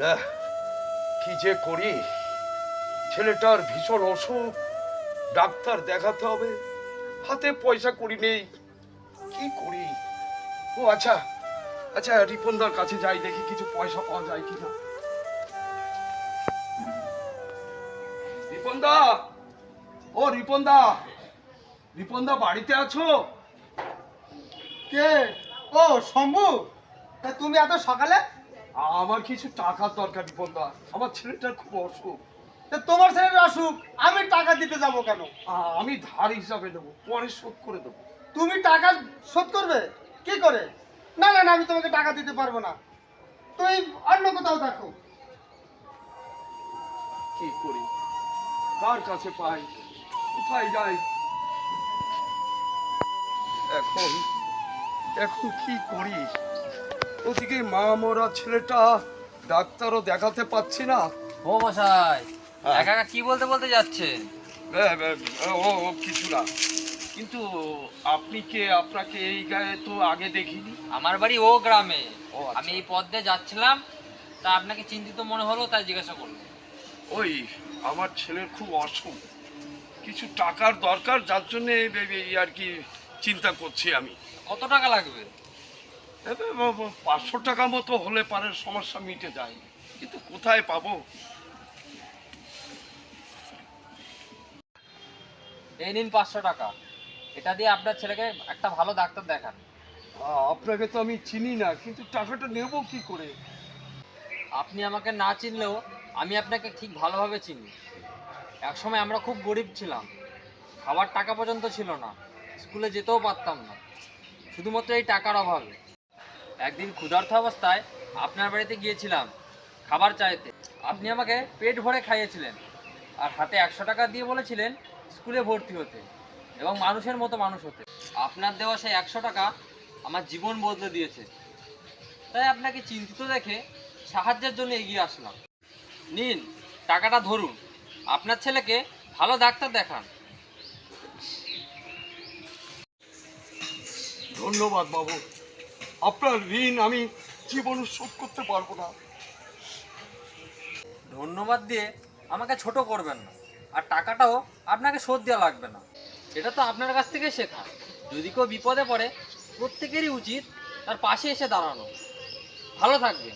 না, কি যে করি, ছেলেটার ভীষণ অসুখ, ডাক্তার দেখাতে হবে, হাতে পয়সা করি নেই, কি করি? ও আচ্ছা আচ্ছা, রিপনদার কাছে যাই, দেখি কিছু পয়সা পাওয়া যায় কিনা। রিপনদা, ও রিপনদা, রিপনদা বাড়িতে আছো? কে? ও শম্ভু, তা তুমি এত সকালে? আমার কিছু টাকার দরকার রিপনদা, আমার ছেলেটার খুব অসুখ। তা তোমার ছেলের অসুখ, আমি টাকা দিতে যাব কেন? আমি ধার হিসাবে দেবো, পরে শোধ করে দেবো। তুমি টাকা শোধ করবে কি করে? না না না, আমি তোমাকে টাকা দিতে পারবো না, তুমি অন্য কোথাও দেখো। কি করি, কার কাছে পাই, কোথায় যাই? এখন এখন কি করি? ওদিকে মা মরা ছেলেটা, ডাক্তারও দেখাতে পাচ্ছি না। ও মশাই, হ্যাঁ। একা একা কি বলতে বলতে যাচ্ছেন? ও কিছু না, কিন্তু আপনি কে? আপনাকে এই গায়ে তো আগে দেখিনি। আমার বাড়ি ও গ্রামে। ও আচ্ছা। আমি এই পথ দিয়ে যাচ্ছিলাম, তা আপনাকে চিন্তিত মনে হলো তাই জিজ্ঞাসা করলাম। ওই আমার ছেলের খুব অসুখ, কিছু টাকার দরকার, যার জন্য আর কি চিন্তা করছি আমি। কত টাকা লাগবে? 500 টাকা মতো হলে পারে সমস্যা মিটে যায়, কিন্তু কোথায় পাবো? এই নিন 500 টাকা, এটা দিয়ে আপনার ছেলেকে একটা ভালো ডাক্তার দেখান। আপনাকে তো আমি চিনি না, কিন্তু টাকাটা নেব কি করে? আপনি আমাকে না চিনলেও আমি আপনাকে ঠিক ভালোভাবে চিনি। একসময় আমরা খুব গরিব ছিলাম, খাবার টাকা পর্যন্ত ছিল না, স্কুলে যেতেও পারতাম না, শুধুমাত্র এই টাকার অভাবে। একদিন ক্ষুধার্ত অবস্থায় আপনার বাড়িতে গিয়েছিলাম খাবার চাইতে। আপনি আমাকে পেট ভরে খাইয়েছিলেন, আর হাতে 100 টাকা দিয়ে বলেছিলেন স্কুলে ভর্তি হতে এবং মানুষের মতো মানুষ হতে। আপনার দেওয়া সেই 100 টাকা আমার জীবন বদলে দিয়েছে। তাই আপনাকে চিন্তিত দেখে সাহায্যের জন্য এগিয়ে আসলাম। নিন, টাকাটা ধরুন, আপনার ছেলেকে ভালো ডাক্তার দেখান। ধন্যবাদ বাবু, আপনার ঋণ আমি জীবনে শোধ করতে পারবো না। ধন্যবাদ দিয়ে আমাকে ছোট করবেন না, আর টাকাটাও আপনাকে শোধ দেওয়া লাগবে না। এটা তো আপনার কাছ থেকে শেখা। যদি কেউ বিপদে পড়ে, প্রত্যেকেরই উচিত তার পাশে এসে দাঁড়ানো। ভালো থাকবেন।